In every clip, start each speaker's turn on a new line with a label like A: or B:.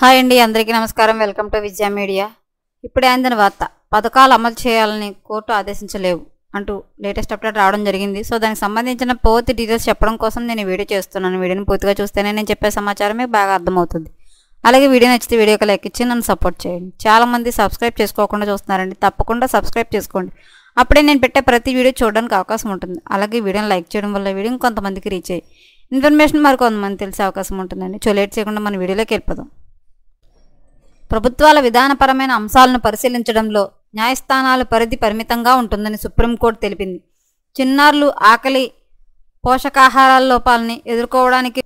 A: Hi అండి, అందరికీ నమస్కారం. Welcome to Vijaya media. ఇప్పుడే అందిన వార్త, పథకాలు అమలు చేయాలని కోర్టు ఆదేశించలేవు అంటూ లేటెస్ట్ అప్డేట్ రావడం జరిగింది. సో దానికి సంబంధించిన పూర్తి డీటెయిల్స్ చెప్పడం కోసం నేను వీడియో చేస్తున్నాను. వీడియోని పూర్తిగా చూస్తేనే నేను చెప్పే సమాచారం మీకు బాగా అర్థమవుతుంది. అలాగే వీడియో నచ్చితే వీడియోకి లైక్ ఇచ్చి నన్ను సపోర్ట్ చేయండి. చాలామంది సబ్స్క్రైబ్ చేసుకోకుండా చూస్తున్నారండి, తప్పకుండా సబ్స్క్రైబ్ చేసుకోండి. అప్పుడే నేను పెట్టే ప్రతి వీడియో చూడడానికి అవకాశం ఉంటుంది. అలాగే వీడియోని లైక్ చేయడం వల్ల వీడియో కొంతమందికి రీచ్ అయ్యి ఇన్ఫర్మేషన్ మరి కొంతమంది తెలిసే అవకాశం ఉంటుందండి. సో లేట్ చేయకుండా మన వీడియోలోకి వెళ్ళిపోదాం. ప్రభుత్వాల విధానపరమైన అంశాలను పరిశీలించడంలో న్యాయస్థానాల పరిధి పరిమితంగా ఉంటుందని సుప్రీంకోర్టు తెలిపింది. చిన్నారులు ఆకలి, పోషకాహారాల లోపాలని ఎదుర్కోవడానికి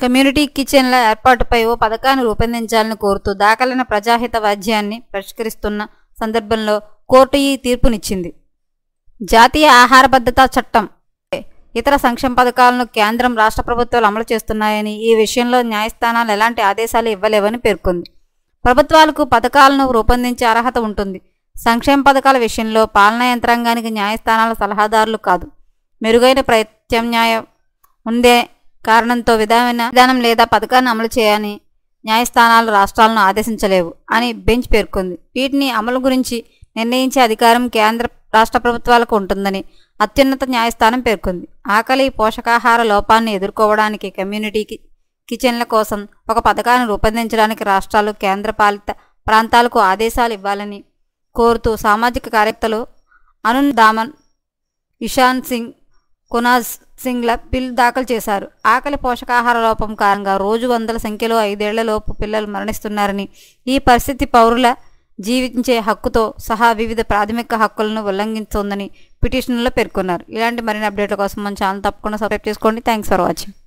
A: కమ్యూనిటీ కిచెన్ల ఏర్పాటుపై ఓ పథకాన్ని రూపొందించాలని కోరుతూ దాఖలైన ప్రజాహిత వ్యాజ్యాన్ని పరిష్కరిస్తున్న సందర్భంలో కోర్టు ఈ తీర్పునిచ్చింది. జాతీయ ఆహార భద్రతా చట్టం, ఇతర సంక్షేమ పథకాలను కేంద్రం, రాష్ట్ర ప్రభుత్వాలు అమలు చేస్తున్నాయని, ఈ విషయంలో న్యాయస్థానాలు ఎలాంటి ఆదేశాలు ఇవ్వలేవని పేర్కొంది. ప్రభుత్వాలకు పథకాలను రూపొందించే అర్హత ఉంటుంది. సంక్షేమ పథకాల విషయంలో పాలనా యంత్రాంగానికి న్యాయస్థానాల సలహాదారులు కాదు. మెరుగైన ప్రత్యామ్నాయం ఉండే కారణంతో విధానం లేదా పథకాన్ని అమలు చేయని న్యాయస్థానాలు రాష్ట్రాలను ఆదేశించలేవు అని బెంచ్ పేర్కొంది. వీటిని అమలు గురించి నిర్ణయించే అధికారం కేంద్ర, రాష్ట్ర ప్రభుత్వాలకు ఉంటుందని అత్యున్నత న్యాయస్థానం పేర్కొంది. ఆకలి, పోషకాహార లోపాన్ని ఎదుర్కోవడానికి కమ్యూనిటీ కిచెన్ల కోసం ఒక పథకాన్ని రూపొందించడానికి రాష్ట్రాలు, కేంద్ర పాలిత ప్రాంతాలకు ఆదేశాలు ఇవ్వాలని కోరుతూ సామాజిక కార్యకర్తలు అరుణ్ దామన్, ఇషాన్ సింగ్, కునాజ్ సింగ్ల బిల్ దాఖలు చేశారు. ఆకలి, పోషకాహార లోపం కారణంగా రోజు వందల సంఖ్యలో 5 ఏళ్లలోపు పిల్లలు మరణిస్తున్నారని, ఈ పరిస్థితి పౌరుల జీవించే హక్కుతో సహా వివిధ ప్రాథమిక హక్కులను ఉల్లంఘిస్తోందని పిటిషన్లో పేర్కొన్నారు. ఇలాంటి మరిన్ని అప్డేట్ల కోసం మన ఛానల్ తప్పకుండా సబ్స్క్రైబ్ చేసుకోండి. Thanks for watching.